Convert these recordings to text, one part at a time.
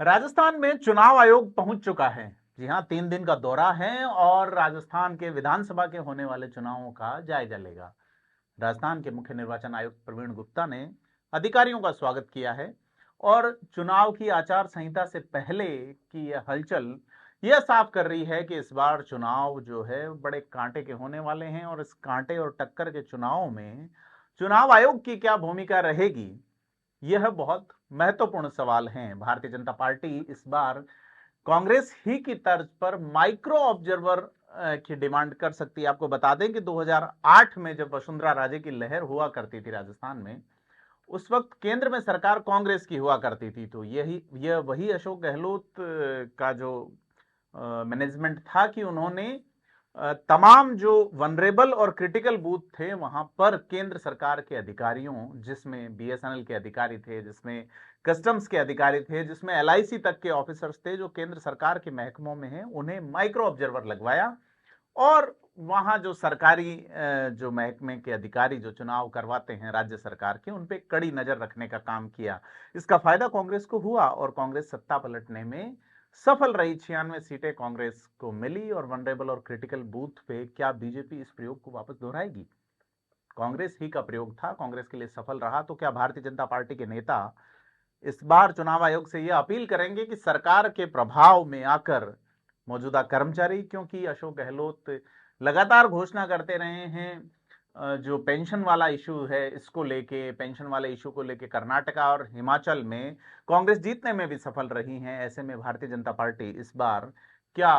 राजस्थान में चुनाव आयोग पहुंच चुका है। जी हां, 3 दिन का दौरा है और राजस्थान के विधानसभा के होने वाले चुनावों का जायजा लेगा। राजस्थान के मुख्य निर्वाचन आयुक्त प्रवीण गुप्ता ने अधिकारियों का स्वागत किया है और चुनाव की आचार संहिता से पहले की यह हलचल यह साफ कर रही है कि इस बार चुनाव जो है बड़े कांटे के होने वाले हैं और इस कांटे और टक्कर के चुनाव में चुनाव आयोग की क्या भूमिका रहेगी, यह बहुत महत्वपूर्ण सवाल है। भारतीय जनता पार्टी इस बार कांग्रेस ही की तर्ज पर माइक्रो ऑब्जर्वर की डिमांड कर सकती है। आपको बता दें कि 2008 में जब वसुंधरा राजे की लहर हुआ करती थी राजस्थान में, उस वक्त केंद्र में सरकार कांग्रेस की हुआ करती थी। तो यह वही अशोक गहलोत का जो मैनेजमेंट था कि उन्होंने तमाम जो वनरेबल और क्रिटिकल बूथ थे वहां पर केंद्र सरकार के अधिकारियों, जिसमें बीएसएनएल के अधिकारी थे, जिसमें कस्टम्स के अधिकारी थे, जिसमें एलआईसी तक के ऑफिसर्स थे जो केंद्र सरकार के महकमों में हैं, उन्हें माइक्रो ऑब्जर्वर लगवाया और वहां जो सरकारी जो महकमे के अधिकारी जो चुनाव करवाते हैं राज्य सरकार के, उन पे कड़ी नजर रखने का काम किया। इसका फायदा कांग्रेस को हुआ और कांग्रेस सत्ता पलटने में सफल रही। 96 सीटें कांग्रेस को मिली और वनरेबल और क्रिटिकल बूथ पे क्या बीजेपी इस प्रयोग को वापस दोहराएगी? कांग्रेस ही का प्रयोग था, कांग्रेस के लिए सफल रहा। तो क्या भारतीय जनता पार्टी के नेता इस बार चुनाव आयोग से यह अपील करेंगे कि सरकार के प्रभाव में आकर मौजूदा कर्मचारी, क्योंकि अशोक गहलोत लगातार घोषणा करते रहे हैं जो पेंशन वाला इशू है इसको लेके, पेंशन वाले इशू को लेके कर्नाटका और हिमाचल में कांग्रेस जीतने में भी सफल रही है। ऐसे में भारतीय जनता पार्टी इस बार क्या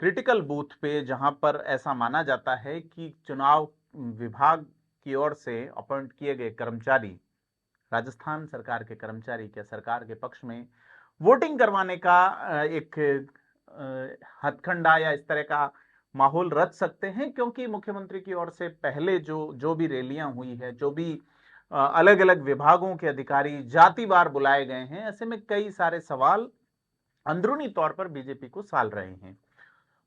क्रिटिकल बूथ पे, जहां पर ऐसा माना जाता है कि चुनाव विभाग की ओर से अपॉइंट किए गए कर्मचारी, राजस्थान सरकार के कर्मचारी, क्या सरकार के पक्ष में वोटिंग करवाने का एक हथकंडा या इस तरह का माहौल रच सकते हैं? क्योंकि मुख्यमंत्री की ओर से पहले जो जो भी रैलियां हुई है, जो भी अलग अलग विभागों के अधिकारी जातिवार बुलाए गए हैं, ऐसे में कई सारे सवाल अंदरूनी तौर पर बीजेपी को साल रहे हैं।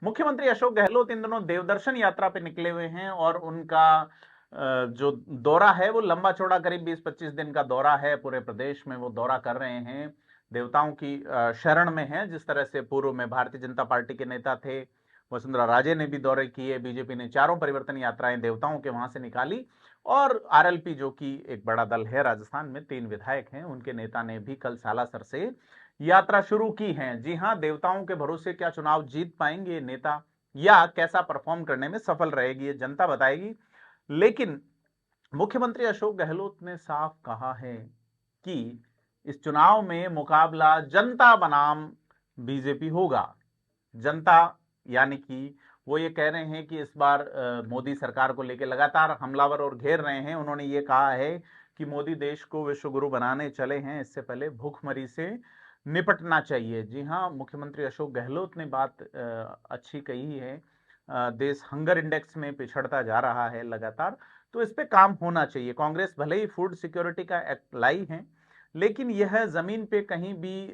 मुख्यमंत्री अशोक गहलोत इन दिनों देवदर्शन यात्रा पे निकले हुए हैं और उनका जो दौरा है वो लंबा चौड़ा करीब 20-25 दिन का दौरा है। पूरे प्रदेश में वो दौरा कर रहे हैं, देवताओं की शरण में है। जिस तरह से पूर्व में भारतीय जनता पार्टी के नेता थे, वसुंधरा राजे ने भी दौरे किए, बीजेपी ने चारों परिवर्तन यात्राएं देवताओं के वहां से निकाली और आरएलपी जो कि एक बड़ा दल है राजस्थान में, 3 विधायक हैं, उनके नेता ने भी कल सालासर से यात्रा शुरू की है। जी हां, देवताओं के भरोसे क्या चुनाव जीत पाएंगे नेता या कैसा परफॉर्म करने में सफल रहेगी, ये जनता बताएगी। लेकिन मुख्यमंत्री अशोक गहलोत ने साफ कहा है कि इस चुनाव में मुकाबला जनता बनाम बीजेपी होगा। जनता यानी कि वो ये कह रहे हैं कि इस बार मोदी सरकार को लेकर लगातार हमलावर और घेर रहे हैं। उन्होंने ये कहा है कि मोदी देश को विश्वगुरु बनाने चले हैं, इससे पहले भूखमरी से निपटना चाहिए। जी हाँ, मुख्यमंत्री अशोक गहलोत ने बात अच्छी कही है। देश हंगर इंडेक्स में पिछड़ता जा रहा है लगातार, तो इस पे काम होना चाहिए। कांग्रेस भले ही फूड सिक्योरिटी का एक्ट लाई है, लेकिन यह जमीन पे कहीं भी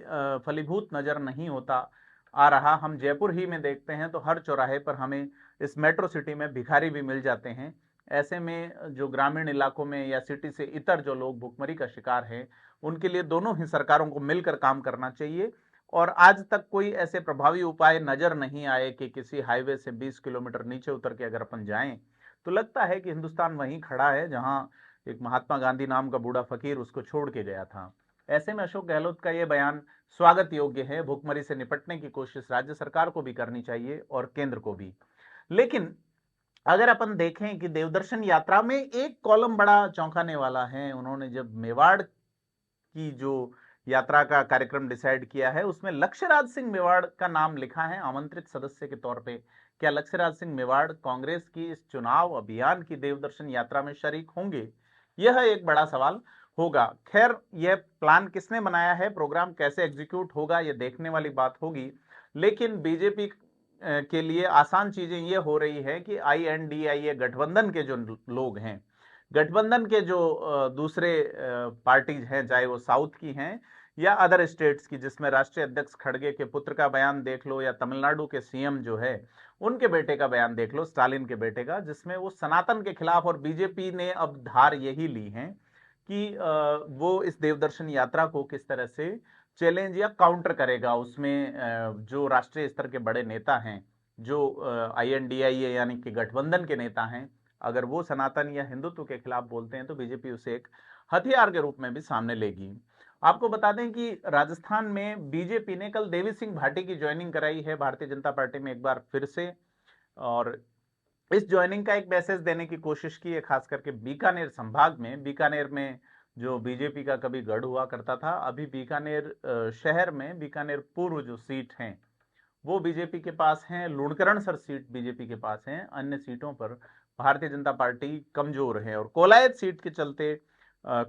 फलीभूत नजर नहीं होता आ रहा। हम जयपुर ही में देखते हैं तो हर चौराहे पर हमें इस मेट्रो सिटी में भिखारी भी मिल जाते हैं। ऐसे में जो ग्रामीण इलाकों में या सिटी से इतर जो लोग भुखमरी का शिकार हैं, उनके लिए दोनों ही सरकारों को मिलकर काम करना चाहिए। और आज तक कोई ऐसे प्रभावी उपाय नजर नहीं आए कि किसी हाईवे से 20 किलोमीटर नीचे उतर के अगर अपन जाएं तो लगता है कि हिंदुस्तान वहीं खड़ा है जहां एक महात्मा गांधी नाम का बूढ़ा फकीर उसको छोड़ के गया था। ऐसे में अशोक गहलोत का यह बयान स्वागत योग्य है। भुखमरी से निपटने की कोशिश राज्य सरकार को भी करनी चाहिए और केंद्र को भी। लेकिन अगर अपन देखें कि देवदर्शन यात्रा में एक कॉलम बड़ा चौंकाने वाला है। उन्होंने जब मेवाड़ की जो यात्रा का कार्यक्रम डिसाइड किया है, उसमें लक्ष्यराज सिंह मेवाड़ का नाम लिखा है आमंत्रित सदस्य के तौर पे। क्या लक्ष्यराज सिंह मेवाड़ कांग्रेस की इस चुनाव अभियान की देवदर्शन यात्रा में शरीक होंगे? यह एक बड़ा सवाल होगा। खैर, यह प्लान किसने बनाया है, प्रोग्राम कैसे एग्जीक्यूट होगा, यह देखने वाली बात होगी। लेकिन बीजेपी के लिए आसान चीजें ये हो रही है कि INDIA गठबंधन के जो लोग हैं, गठबंधन के जो दूसरे पार्टीज हैं, चाहे वो साउथ की हैं या अदर स्टेट्स की, जिसमें राष्ट्रीय अध्यक्ष खड़गे के पुत्र का बयान देख लो या तमिलनाडु के सीएम जो है उनके बेटे का बयान देख लो, स्टालिन के बेटे का, जिसमें वो सनातन के खिलाफ, और बीजेपी ने अब धार यही ली है कि वो इस देवदर्शन यात्रा को किस तरह से चैलेंज या काउंटर करेगा। उसमें जो राष्ट्रीय स्तर के बड़े नेता हैं, जो INDIA यानी कि गठबंधन के नेता हैं, अगर वो सनातन या हिंदुत्व के खिलाफ बोलते हैं तो बीजेपी उसे एक हथियार के रूप में भी सामने लेगी। आपको बता दें कि राजस्थान में बीजेपी ने कल देवी सिंह भाटी की ज्वाइनिंग कराई है भारतीय जनता पार्टी में एक बार फिर से, और इस ज्वाइनिंग का एक मैसेज देने की कोशिश की है, खास करके बीकानेर संभाग में। बीकानेर में जो बीजेपी का कभी गढ़ हुआ करता था, अभी बीकानेर शहर में बीकानेर पूर्व जो सीट हैं वो बीजेपी के पास हैं, लुणकरणसर सीट बीजेपी के पास हैं, अन्य सीटों पर भारतीय जनता पार्टी कमजोर है। और कोलायत सीट के चलते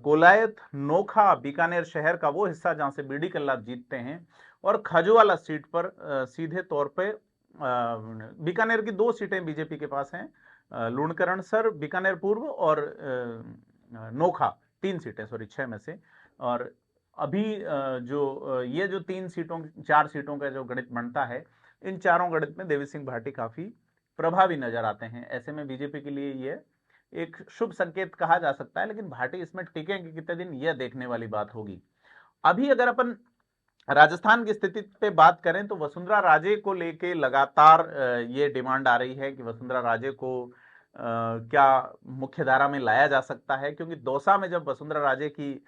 कोलायत नोखा बीकानेर शहर का वो हिस्सा जहां से बीडी कल्ला जीतते हैं, और खजुवाला सीट पर सीधे तौर पे बीकानेर की 2 सीटें बीजेपी के पास हैं, लुणकरणसर बीकानेर पूर्व और नोखा, 3 सीटें, सॉरी 6 में से। और अभी ये जो 3 सीटों 4 सीटों का जो गणित बनता है, इन चारों गणित में देवी सिंह भाटी काफी प्रभावी नजर आते हैं। ऐसे में बीजेपी के लिए ये एक शुभ संकेत कहा जा सकता है, लेकिन भाटी इसमें टिकेंगे कितने दिन यह देखने वाली बात होगी। अभी अगर अपन राजस्थान की स्थिति पे बात करें तो वसुंधरा राजे को लेके लगातार ये डिमांड आ रही है कि वसुंधरा राजे को क्या मुख्यधारा में लाया जा सकता है, क्योंकि दौसा में जब वसुंधरा राजे की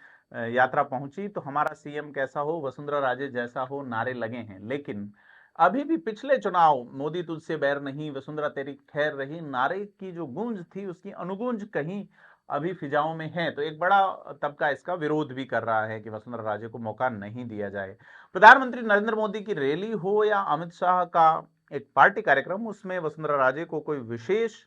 यात्रा पहुंची तो हमारा सीएम कैसा हो, वसुंधरा राजे जैसा हो, नारे लगे हैं। लेकिन अभी भी पिछले चुनाव, मोदी तुझसे बैर नहीं, वसुंधरा तेरी खैर रही, नारे की जो गूंज थी उसकी अनुगूंज कहीं अभी फिजाओं में है। तो एक बड़ा तबका इसका विरोध भी कर रहा है कि वसुंधरा राजे को मौका नहीं दिया जाए। प्रधानमंत्री नरेंद्र मोदी की रैली हो या अमित शाह का एक पार्टी कार्यक्रम, उसमें वसुंधरा राजे को कोई विशेष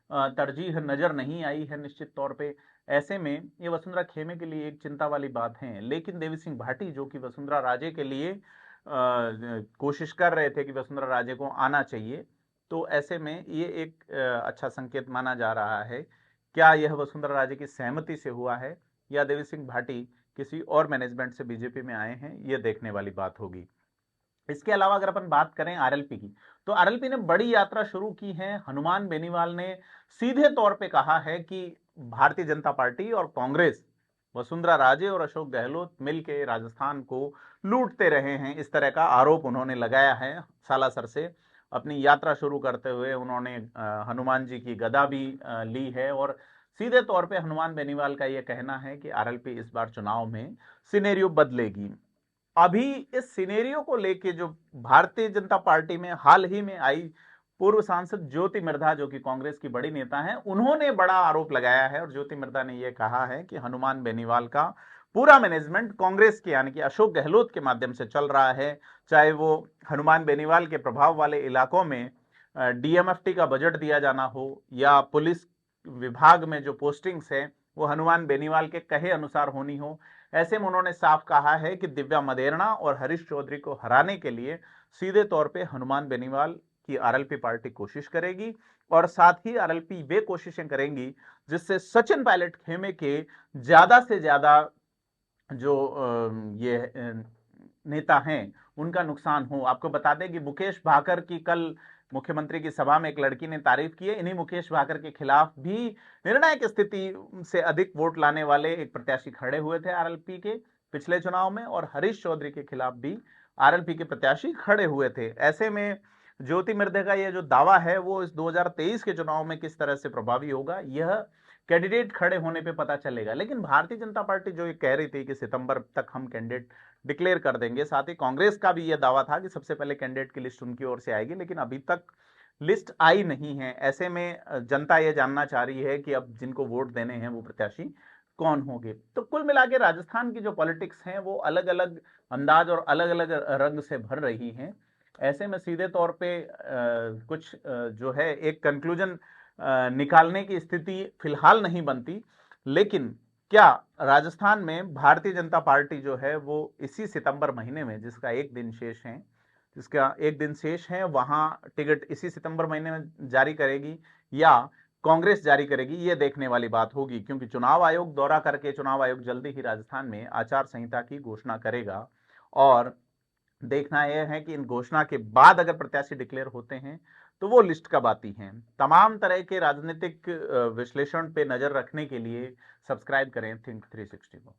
तरजीह नजर नहीं आई है निश्चित तौर पे। ऐसे में ये वसुंधरा खेमे के लिए एक चिंता वाली बात है। लेकिन देवी सिंह भाटी जो कि वसुंधरा राजे के लिए कोशिश कर रहे थे कि वसुंधरा राजे को आना चाहिए, तो ऐसे में ये एक अच्छा संकेत माना जा रहा है। क्या यह वसुंधरा राजे की सहमति से हुआ है या देवी सिंह भाटी किसी और मैनेजमेंट से बीजेपी में आए हैं, यह देखने वाली बात होगी। इसके अलावा अगर अपन बात करें आरएलपी की, तो आरएलपी ने बड़ी यात्रा शुरू की है। हनुमान बेनीवाल ने सीधे तौर पे कहा है कि भारतीय जनता पार्टी और कांग्रेस, वसुंधरा राजे और अशोक गहलोत मिलकर राजस्थान को लूटते रहे हैं, इस तरह का आरोप उन्होंने लगाया है। सालासर से अपनी यात्रा शुरू करते हुए उन्होंने हनुमान जी की गदा भी ली है, और सीधे तौर पे हनुमान बेनीवाल का यह कहना है कि आरएलपी इस बार चुनाव में सिनेरियो बदलेगी। अभी इस सिनेरियो को लेके जो भारतीय जनता पार्टी में हाल ही में आई पूर्व सांसद ज्योति मिर्धा, जो कि कांग्रेस की बड़ी नेता हैं, उन्होंने बड़ा आरोप लगाया है। और ज्योति मिर्धा ने यह कहा है कि हनुमान बेनीवाल का पूरा मैनेजमेंट कांग्रेस के यानी कि अशोक गहलोत के माध्यम से चल रहा है। चाहे वो हनुमान बेनीवाल के प्रभाव वाले इलाकों में डीएमएफटी का बजट दिया जाना हो, या पुलिस विभाग में जो पोस्टिंग्स है वो हनुमान बेनीवाल के कहे अनुसार होनी हो। ऐसे में उन्होंने साफ कहा है कि दिव्या मदेरणा और हरीश चौधरी को हराने के लिए सीधे तौर पे हनुमान बेनीवाल की आरएलपी पार्टी कोशिश करेगी, और साथ ही आरएलपी वे कोशिशें करेंगी जिससे सचिन पायलट खेमे के ज्यादा से ज्यादा जो ये नेता हैं उनका नुकसान हो। आपको बता दें कि मुकेश भाकर की कल मुख्यमंत्री की सभा में एक लड़की ने तारीफ की है। इन्हीं मुकेश भाकर के खिलाफ भी निर्णायक स्थिति से अधिक वोट लाने वाले एक प्रत्याशी खड़े हुए थे आरएलपी के पिछले चुनाव में, और हरीश चौधरी के खिलाफ भी आरएलपी के प्रत्याशी खड़े हुए थे। ऐसे में ज्योति मिर्धा का यह जो दावा है वो इस 2023 के चुनाव में किस तरह से प्रभावी होगा, यह कैंडिडेट खड़े होने पे पता चलेगा। लेकिन भारतीय जनता पार्टी जो ये कह रही थी कि सितंबर तक हम कैंडिडेट डिक्लेयर कर देंगे, साथ ही कांग्रेस का भी यह दावा था कि सबसे पहले कैंडिडेट की लिस्ट उनकी ओर से आएगी, लेकिन अभी तक लिस्ट आई नहीं है। ऐसे में जनता यह जानना चाह रही है कि अब जिनको वोट देने हैं वो प्रत्याशी कौन होंगे। तो कुल मिला के राजस्थान की जो पॉलिटिक्स हैं वो अलग अलग अंदाज और अलग अलग रंग से भर रही हैं। ऐसे में सीधे तौर पे कुछ जो है एक कंक्लूजन निकालने की स्थिति फिलहाल नहीं बनती। लेकिन क्या राजस्थान में भारतीय जनता पार्टी जो है वो इसी सितंबर महीने में, जिसका एक दिन शेष है, वहां टिकट इसी सितंबर महीने में जारी करेगी या कांग्रेस जारी करेगी, यह देखने वाली बात होगी। क्योंकि चुनाव आयोग दौरा करके चुनाव आयोग जल्दी ही राजस्थान में आचार संहिता की घोषणा करेगा, और देखना यह है कि इन घोषणा के बाद अगर प्रत्याशी डिक्लेयर होते हैं तो वो लिस्ट कब आती हैं। तमाम तरह के राजनीतिक विश्लेषण पे नजर रखने के लिए सब्सक्राइब करें थिंक 360 को।